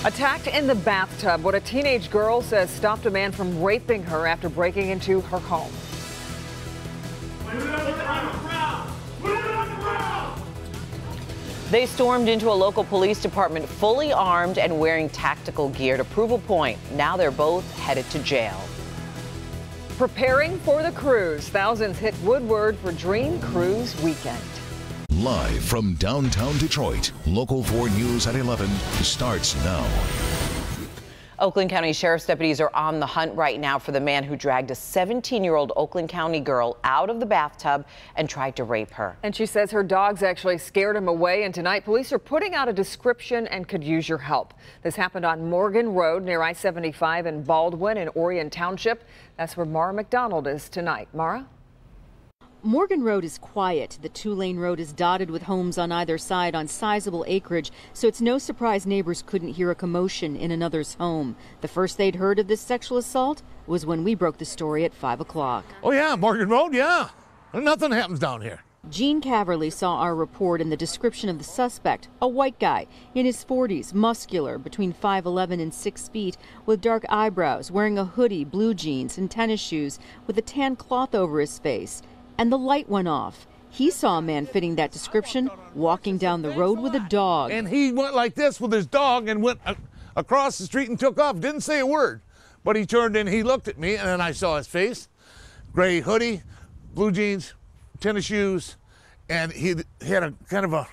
Attacked in the bathtub. What a teenage girl says stopped a man from raping her after breaking into her home. They stormed into a local police department fully armed and wearing tactical gear to prove a point. Now they're both headed to jail. Preparing for the cruise. Thousands hit Woodward for Dream Cruise Weekend. Live from downtown Detroit, Local 4 News at 11 starts now. Oakland County Sheriff's deputies are on the hunt right now for the man who dragged a 17-year-old Oakland County girl out of the bathtub and tried to rape her. And she says her dogs actually scared him away. And tonight, police are putting out a description and could use your help. This happened on Morgan Road near I-75 in Baldwin in Orion Township. That's where Mara McDonald is tonight. Mara? Morgan Road is quiet. The two-lane road is dotted with homes on either side on sizable acreage, so it's no surprise neighbors couldn't hear a commotion in another's home. The first they'd heard of this sexual assault was when we broke the story at 5 o'clock. Oh yeah, Morgan Road, yeah. Nothing happens down here. Gene Caverly saw our report and the description of the suspect, a white guy in his 40s, muscular, between 5'11" and 6 feet, with dark eyebrows, wearing a hoodie, blue jeans, and tennis shoes, with a tan cloth over his face. And the light went off. He saw a man fitting that description walking down the road with a dog. And he went like this with his dog and went across the street and took off. Didn't say a word. But he turned and he looked at me, and then I saw his face. Gray hoodie, blue jeans, tennis shoes, and he had a kind of a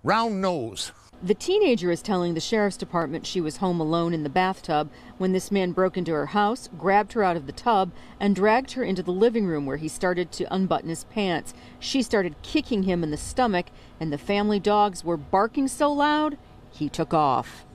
round nose. The teenager is telling the sheriff's department she was home alone in the bathtub when this man broke into her house, grabbed her out of the tub, and dragged her into the living room where he started to unbutton his pants. She started kicking him in the stomach, and the family dogs were barking so loud, he took off.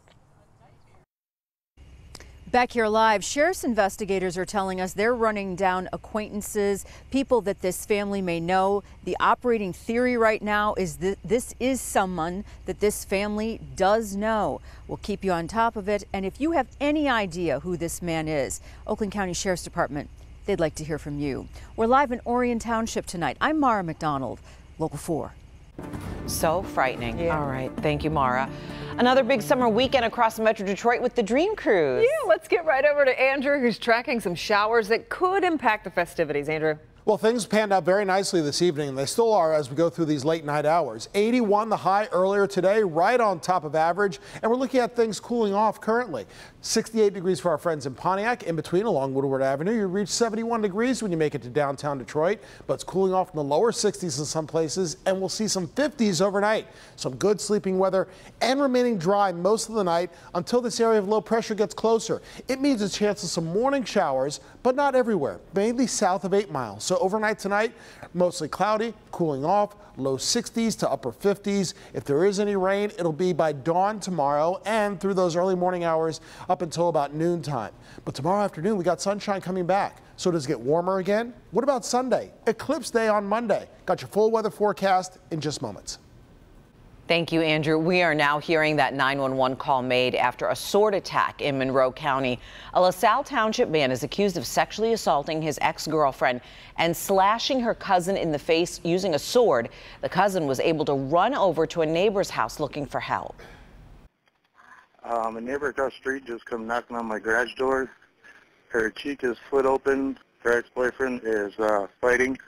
Back here live, sheriff's investigators are telling us they're running down acquaintances, people that this family may know. The operating theory right now is that this is someone that this family does know. We'll keep you on top of it. And if you have any idea who this man is, Oakland County Sheriff's Department, they'd like to hear from you. We're live in Orion Township tonight. I'm Mara McDonald, Local 4. So frightening. Yeah. All right. Thank you, Mara. Another big summer weekend across Metro Detroit with the Dream Cruise. Yeah, let's get right over to Andrew, who's tracking some showers that could impact the festivities. Andrew. Well, things panned out very nicely this evening, and they still are as we go through these late night hours. 81 the high earlier today, right on top of average, and we're looking at things cooling off currently. 68 degrees for our friends in Pontiac. In between along Woodward Avenue, you reach 71 degrees when you make it to downtown Detroit, but it's cooling off in the lower 60s in some places, and we'll see some 50s overnight. Some good sleeping weather and remaining dry most of the night until this area of low pressure gets closer. It means a chance of some morning showers, but not everywhere, mainly south of 8 Mile. So overnight tonight, mostly cloudy, cooling off, low 60s to upper 50s. If there is any rain, it'll be by dawn tomorrow and through those early morning hours up until about noontime. But tomorrow afternoon, we got sunshine coming back. So does it get warmer again? What about Sunday? Eclipse day on Monday. Got your full weather forecast in just moments. Thank you, Andrew. We are now hearing that 911 call made after a sword attack in Monroe County. A LaSalle Township man is accused of sexually assaulting his ex-girlfriend and slashing her cousin in the face using a sword. The cousin was able to run over to a neighbor's house looking for help. A neighbor across the street just come knocking on my garage door. Her cheek is split open. Her ex-boyfriend is fighting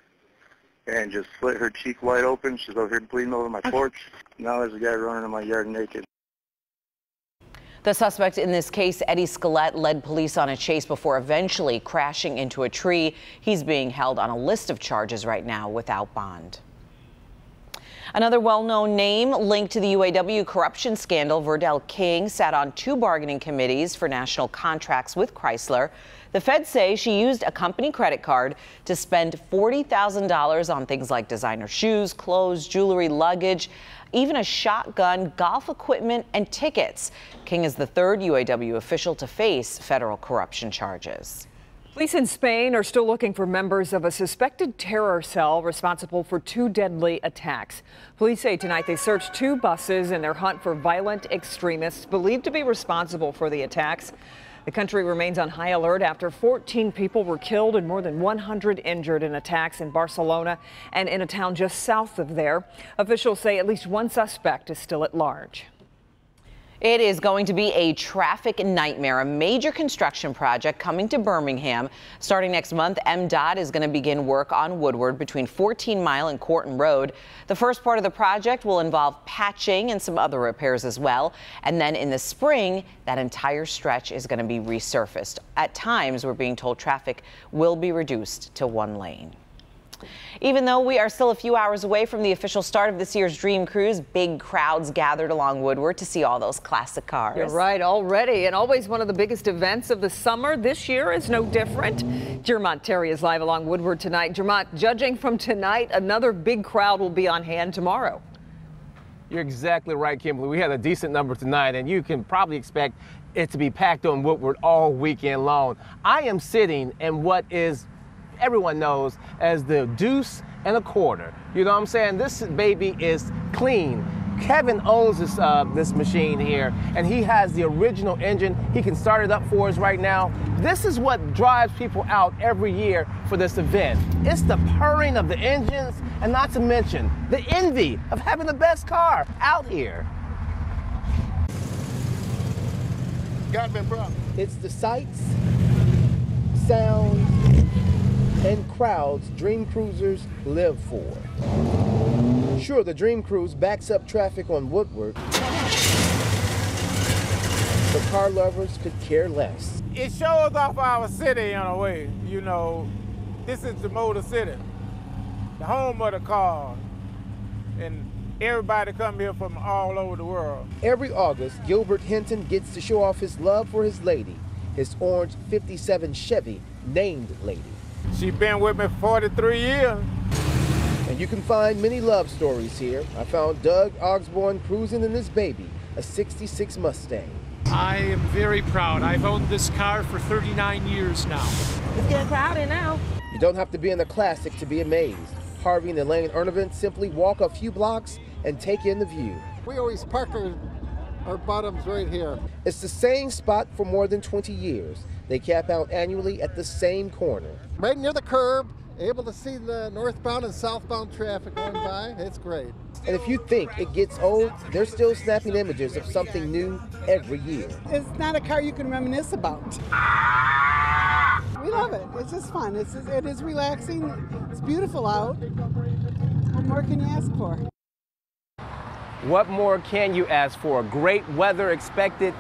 and just slit her cheek wide open. She's over here bleeding over my porch. Now there's a guy running in my yard naked. The suspect in this case, Eddie Scalette, led police on a chase before eventually crashing into a tree. He's being held on a list of charges right now without bond. Another well-known name linked to the UAW corruption scandal, Verdell King, sat on 2 bargaining committees for national contracts with Chrysler. The feds say she used a company credit card to spend $40,000 on things like designer shoes, clothes, jewelry, luggage, even a shotgun, golf equipment, and tickets. King is the 3rd UAW official to face federal corruption charges. Police in Spain are still looking for members of a suspected terror cell responsible for 2 deadly attacks. Police say tonight they searched 2 buses in their hunt for violent extremists believed to be responsible for the attacks. The country remains on high alert after 14 people were killed and more than 100 injured in attacks in Barcelona and in a town just south of there. Officials say at least 1 suspect is still at large. It is going to be a traffic nightmare, a major construction project coming to Birmingham. Starting next month, MDOT is going to begin work on Woodward between 14 Mile and Corton Road. The first part of the project will involve patching and some other repairs as well. And then in the spring, that entire stretch is going to be resurfaced. At times, we're being told traffic will be reduced to one lane. Even though we are still a few hours away from the official start of this year's Dream Cruise, big crowds gathered along Woodward to see all those classic cars. You're right, already, and always one of the biggest events of the summer. This year is no different. Jermont Terry is live along Woodward tonight. Jermont, judging from tonight, another big crowd will be on hand tomorrow. You're exactly right, Kimberly. We had a decent number tonight, and you can probably expect it to be packed on Woodward all weekend long. I am sitting in what is everyone knows as the deuce and a quarter. You know what I'm saying? This baby is clean. Kevin owns this machine here, and he has the original engine. He can start it up for us right now. This is what drives people out every year for this event. It's the purring of the engines, and not to mention the envy of having the best car out here. Got me, bro. It's the sights, sounds, and crowds Dream Cruisers live for. Sure, the Dream Cruise backs up traffic on Woodward, but car lovers could care less. It shows off our city in a way. You know, this is the Motor City, the home of the car, and everybody come here from all over the world. Every August, Gilbert Hinton gets to show off his love for his lady, his orange '57 Chevy named Lady. She's been with me 43 years. And you can find many love stories here. I found Doug Ogsborn cruising in his baby, a '66 Mustang. I am very proud. I've owned this car for 39 years now. It's getting crowded now. You don't have to be in the classic to be amazed. Harvey and Elaine Ernevant simply walk a few blocks and take in the view. We always park our bottoms right here. It's the same spot for more than 20 years. They cap out annually at the same corner. Right near the curb, able to see the northbound and southbound traffic going by. It's great. And if you think it gets old, they're still snapping images of something new every year. It's not a car you can reminisce about. We love it. It's just fun. It is relaxing. It's beautiful out. What more can you ask for? What more can you ask for? Great weather expected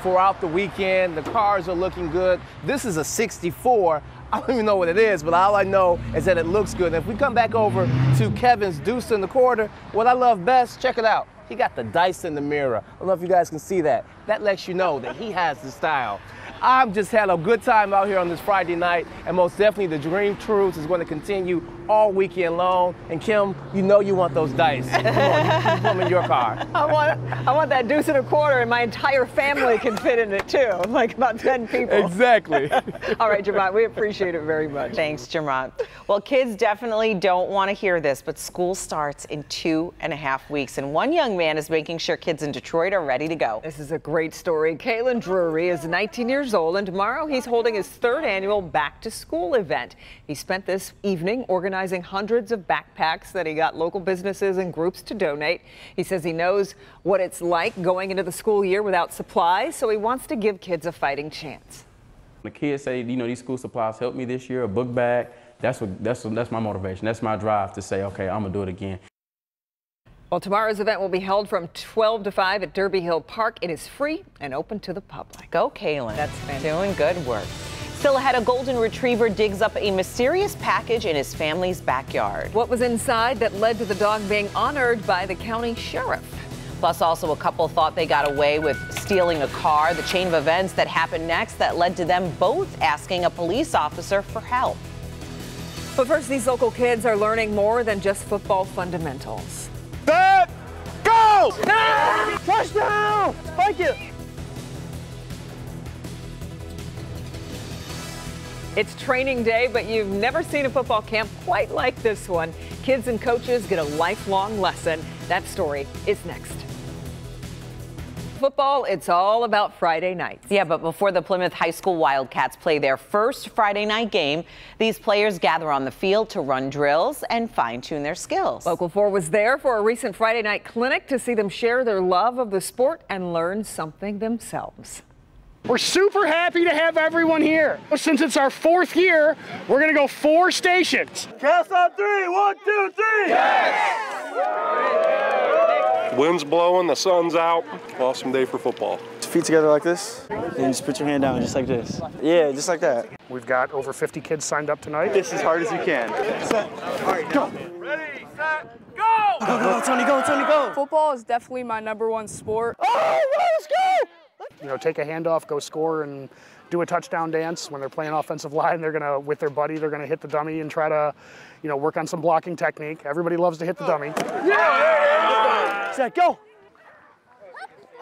throughout the weekend. The cars are looking good. This is a '64. I don't even know what it is, but all I know is that it looks good. And if we come back over to Kevin's deuce in the quarter, what I love best, check it out. He got the dice in the mirror. I don't know if you guys can see that. That lets you know that he has the style. I've just had a good time out here on this Friday night, and most definitely the Dream Cruise is going to continue all weekend long. And Kim, you know you want those dice. Come on, you put them in your car. I want that deuce and a quarter, and my entire family can fit in it too, like about 10 people. Exactly. All right, Jermont, we appreciate it very much. Thanks, Jermont. Well, kids definitely don't want to hear this, but school starts in 2.5 weeks, and one young man is making sure kids in Detroit are ready to go. This is a great story. Durrani is 19 years old, and tomorrow he's holding his 3rd annual back to school event. He spent this evening organizing hundreds of backpacks that he got local businesses and groups to donate. He says he knows what it's like going into the school year without supplies, so he wants to give kids a fighting chance. The kids say, you know, these school supplies helped me this year, a book bag. That's my motivation. That's my drive to say, okay, I'm gonna do it again. Well, tomorrow's event will be held from 12 to 5 at Derby Hill Park. It is free and open to the public. Go, Kaylin. That's fantastic. Doing good work. Still ahead, a golden retriever digs up a mysterious package in his family's backyard. What was inside that led to the dog being honored by the county sheriff? Plus, also a couple thought they got away with stealing a car. The chain of events that happened next that led to them both asking a police officer for help. But first, these local kids are learning more than just football fundamentals. Set, go! Touchdown! Thank you. It's training day, but you've never seen a football camp quite like this one. Kids and coaches get a lifelong lesson. That story is next. Football, it's all about Friday nights. Yeah, but before the Plymouth High School Wildcats play their first Friday night game, these players gather on the field to run drills and fine-tune their skills. Local 4 was there for a recent Friday night clinic to see them share their love of the sport and learn something themselves. We're super happy to have everyone here. Since it's our 4th year, we're going to go 4 stations. Count on 3. 1, 2, 3. Yes! Wind's blowing, the sun's out. Awesome day for football. Feet together like this, and just put your hand down just like this. Yeah, just like that. We've got over 50 kids signed up tonight. This as hard as you can. Set. All right, go. Ready, set, go! Go, go, Tony, go, Tony, go. Football is definitely my #1 sport. Oh, let's go! You know, take a handoff, go score, and do a touchdown dance. When they're playing offensive line, they're gonna, with their buddy, they're gonna hit the dummy and try to, you know, work on some blocking technique. Everybody loves to hit the dummy. Yeah! Set, go!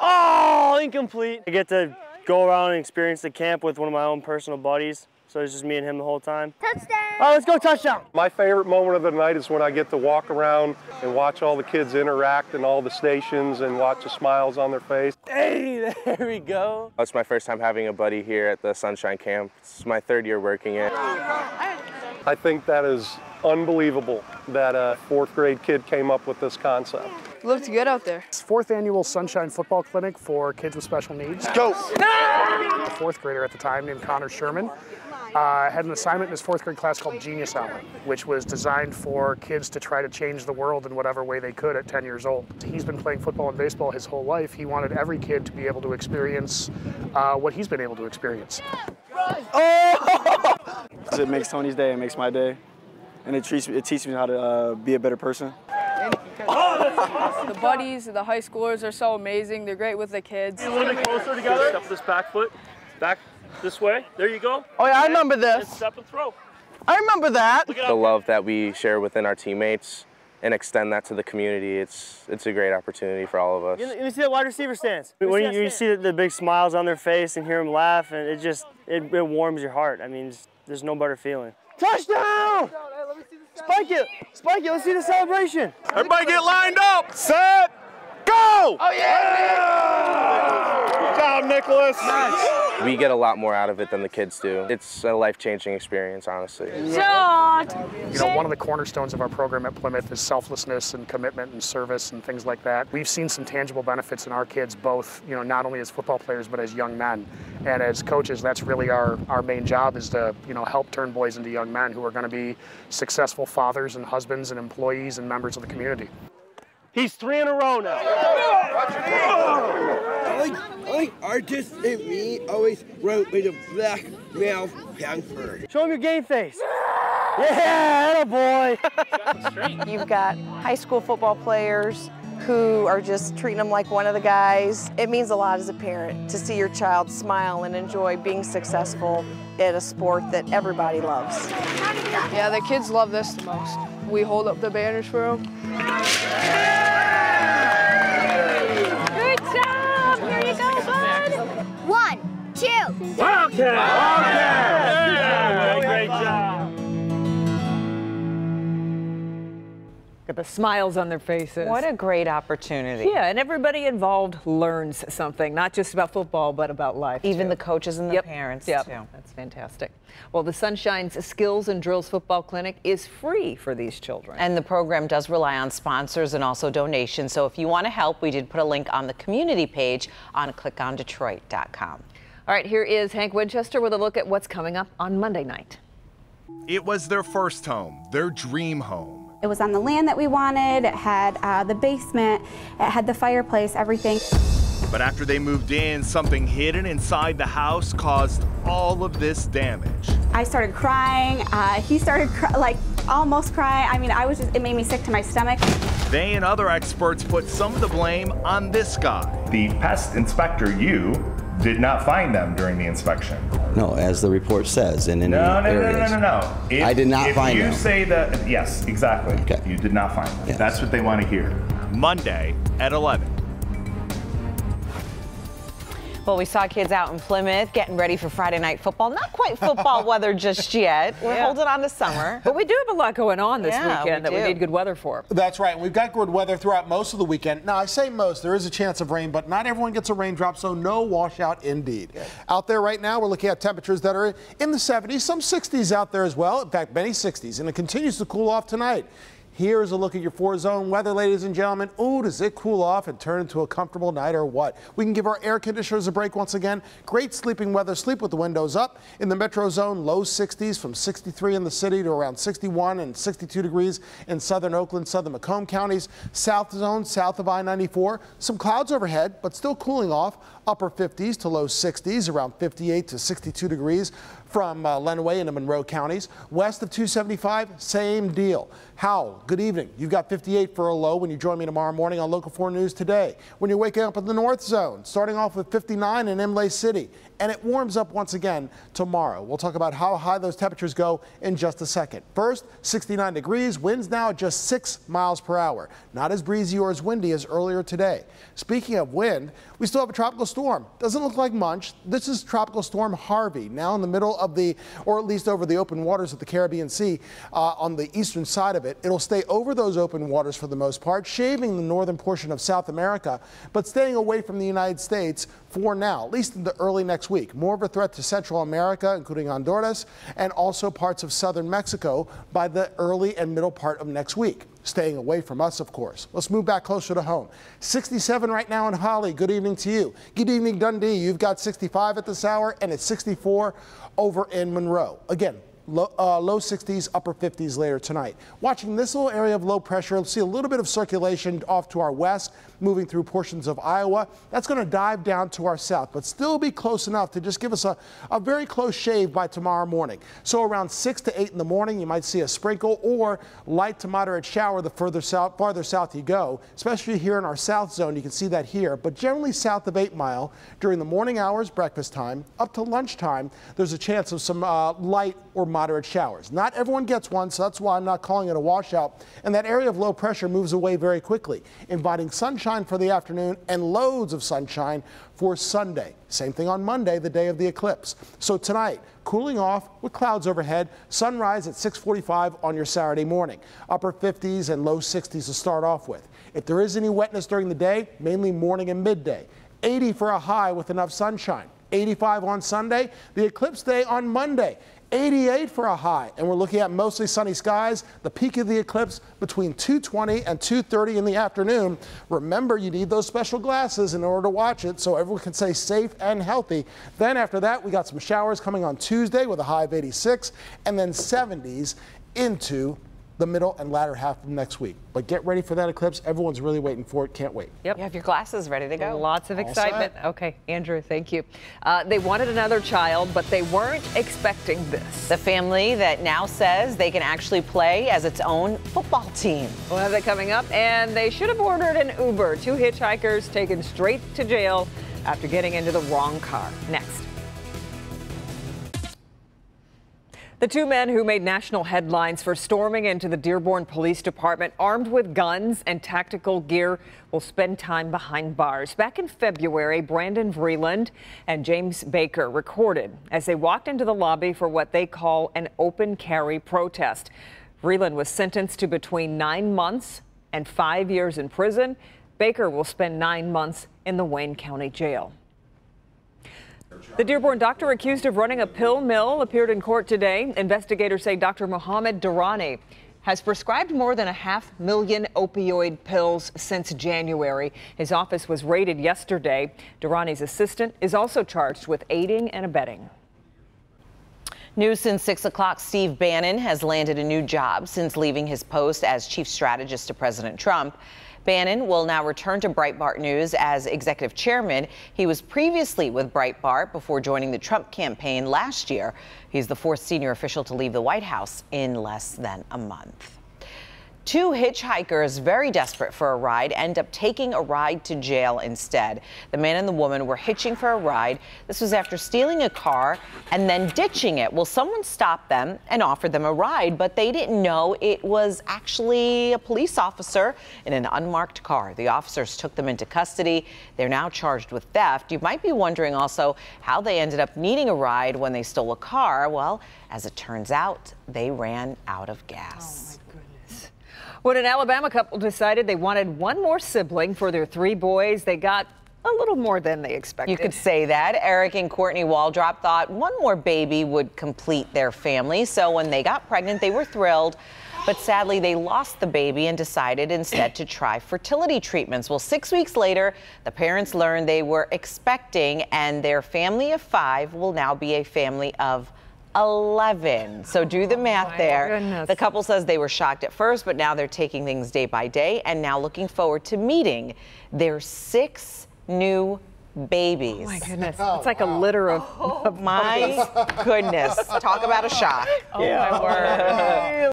Oh, incomplete. I get to go around and experience the camp with one of my own personal buddies. So it's just me and him the whole time. Touchdown! All right, let's go touchdown. My favorite moment of the night is when I get to walk around and watch all the kids interact in all the stations and watch the smiles on their face. Hey, there we go. It's my first time having a buddy here at the Sunshine Camp. It's my 3rd year working it. I think that is unbelievable that a 4th grade kid came up with this concept. Looked good out there. It's 4th annual Sunshine Football Clinic for kids with special needs. Go! A 4th grader at the time named Connor Sherman had an assignment in his 4th grade class called Genius Hour, which was designed for kids to try to change the world in whatever way they could at 10 years old. He's been playing football and baseball his whole life. He wanted every kid to be able to experience what he's been able to experience. Oh! It makes Tony's day, it makes my day, and it teaches me how to be a better person. The buddies, the high schoolers are so amazing. They're great with the kids. A little bit closer together. Step this back foot. Back this way. There you go. Oh yeah, I remember this. And step and throw. I remember that. The love that we share within our teammates and extend that to the community, it's a great opportunity for all of us. You see that wide receiver stance? When you see the big smiles on their face and hear them laugh, and it warms your heart. I mean, there's no better feeling. Touchdown! Spike it! Spike it! Let's see the celebration. Everybody get lined up. Set. Go! Oh yeah! Good job, Nicholas. Nice. We get a lot more out of it than the kids do. It's a life-changing experience, honestly. You know, one of the cornerstones of our program at Plymouth is selflessness and commitment and service and things like that. We've seen some tangible benefits in our kids, both, you know, not only as football players, but as young men. And as coaches, that's really our main job, is to, you know, help turn boys into young men who are going to be successful fathers and husbands and employees and members of the community. He's 3 in a row now. I artist and me always wrote with a black male panther. Show him your game face. Yeah, attaboy. You've got high school football players who are just treating them like one of the guys. It means a lot as a parent to see your child smile and enjoy being successful at a sport that everybody loves. Yeah, the kids love this the most. We hold up the banners for them. Good job! Here you go, bud! 1, 2. Wildcat! Wildcat! Yeah, great job. Got the smiles on their faces. What a great opportunity. Yeah, and everybody involved learns something, not just about football, but about life. Even too. the coaches and the parents, too. That's fantastic. Well, the Sunshine's Skills and Drills Football Clinic is free for these children. And the program does rely on sponsors and also donations. So if you want to help, we did put a link on the community page on clickondetroit.com. All right, here is Hank Winchester with a look at what's coming up on Monday night. It was their first home, their dream home. It was on the land that we wanted, it had the basement, it had the fireplace, everything. But after they moved in, something hidden inside the house caused all of this damage. I started crying, he started almost crying. I mean, it made me sick to my stomach. They and other experts put some of the blame on this guy. The pest inspector, did not find them during the inspection. No, as the report says, and in the areas. No. I did not find them. If you say that, yes, exactly. Okay. You did not find them. Yes. That's what they want to hear. Monday at 11. Well, we saw kids out in Plymouth getting ready for Friday night football. Not quite football weather just yet. We're holding on to summer. But we do have a lot going on this weekend that we need good weather for. That's right. We've got good weather throughout most of the weekend. Now, I say most. There is a chance of rain, but not everyone gets a raindrop, so no washout indeed. Good. Out there right now, we're looking at temperatures that are in the 70s, some 60s out there as well. In fact, many 60s, and it continues to cool off tonight. Here's a look at your 4-zone weather, ladies and gentlemen. Ooh, does it cool off and turn into a comfortable night or what? We can give our air conditioners a break once again. Great sleeping weather. Sleep with the windows up. In the metro zone, low 60s from 63 in the city to around 61 and 62 degrees in southern Oakland, southern Macomb counties. South zone, south of I-94. Some clouds overhead, but still cooling off. Upper 50s to low 60s, around 58 to 62 degrees from Lenawee into Monroe counties. West of 275, same deal. Howell, good evening. You've got 58 for a low when you join me tomorrow morning on Local 4 News Today. When you're waking up in the north zone, starting off with 59 in Imlay City. And it warms up once again tomorrow. We'll talk about how high those temperatures go in just a second. First, 69 degrees, winds now at just 6 miles per hour. Not as breezy or as windy as earlier today. Speaking of wind, we still have a tropical storm. Doesn't look like much. This is Tropical Storm Harvey, now in the middle of the, or at least over the open waters of the Caribbean Sea on the eastern side of it. It'll stay over those open waters for the most part, shaving the northern portion of South America, but staying away from the United States for now, at least in the early next week. More of a threat to Central America, including Honduras, and also parts of southern Mexico by the early and middle part of next week. Staying away from us, of course. Let's move back closer to home. 67 right now in Holly. Good evening to you. Good evening, Dundee. You've got 65 at this hour, and it's 64 over in Monroe. Again, low 60s, upper 50s later tonight. Watching this little area of low pressure, we'll see a little bit of circulation off to our west, moving through portions of Iowa. That's going to dive down to our south, but still be close enough to just give us a very close shave by tomorrow morning. So around 6 to 8 in the morning, you might see a sprinkle or light to moderate shower the farther south you go, especially here in our south zone. You can see that here, but generally south of 8 Mile during the morning hours, breakfast time, up to lunchtime, there's a chance of some light or moderate showers. Not everyone gets one, so that's why I'm not calling it a washout. And that area of low pressure moves away very quickly, inviting sunshine for the afternoon and loads of sunshine for Sunday. Same thing on Monday, the day of the eclipse. So tonight, cooling off with clouds overhead, sunrise at 6:45 on your Saturday morning. Upper 50s and low 60s to start off with. If there is any wetness during the day, mainly morning and midday. 80 for a high with enough sunshine. 85 on Sunday, the eclipse day on Monday. 88 for a high, and we're looking at mostly sunny skies. The peak of the eclipse between 2:20 and 2:30 in the afternoon. Remember, you need those special glasses in order to watch it so everyone can stay safe and healthy. Then after that, we got some showers coming on Tuesday with a high of 86 and then 70s into the middle and latter half of next week. But get ready for that eclipse. Everyone's really waiting for it. Can't wait. Yep. You have your glasses ready to go. Lots of excitement. Okay, Andrew, thank you. They wanted another child, but they weren't expecting this. The family that now says they can actually play as its own football team. We'll have that coming up, and they should have ordered an Uber. 2 hitchhikers taken straight to jail after getting into the wrong car. Next. The 2 men who made national headlines for storming into the Dearborn Police Department armed with guns and tactical gear will spend time behind bars. Back in February, Brandon Vreeland and James Baker recorded as they walked into the lobby for what they call an open carry protest. Vreeland was sentenced to between 9 months and 5 years in prison. Baker will spend 9 months in the Wayne County Jail. The Dearborn doctor accused of running a pill mill appeared in court today. Investigators say Dr. Mohammed Durrani has prescribed more than 500,000 opioid pills since January. His office was raided yesterday. Durrani's assistant is also charged with aiding and abetting. News since 6 o'clock, Steve Bannon has landed a new job since leaving his post as chief strategist to President Trump. Bannon will now return to Breitbart News as executive chairman. He was previously with Breitbart before joining the Trump campaign last year. He's the 4th senior official to leave the White House in less than a month. Two hitchhikers, very desperate for a ride, end up taking a ride to jail instead. The man and the woman were hitching for a ride. This was after stealing a car and then ditching it. Well, someone stopped them and offered them a ride, but they didn't know it was actually a police officer in an unmarked car. The officers took them into custody. They're now charged with theft. You might be wondering also how they ended up needing a ride when they stole a car. Well, as it turns out, they ran out of gas. When an Alabama couple decided they wanted one more sibling for their 3 boys, they got a little more than they expected. You could say that. Eric and Courtney Waldrop thought one more baby would complete their family. So when they got pregnant, they were thrilled. But sadly, they lost the baby and decided instead to try fertility treatments. Well, 6 weeks later, the parents learned they were expecting, and their family of 5 will now be a family of 11. So do the math there. Goodness. The couple says they were shocked at first, but now they're taking things day by day and now looking forward to meeting their 6 new babies. Oh my goodness. It's like a litter of my goodness. Talk about a shock. Oh my word.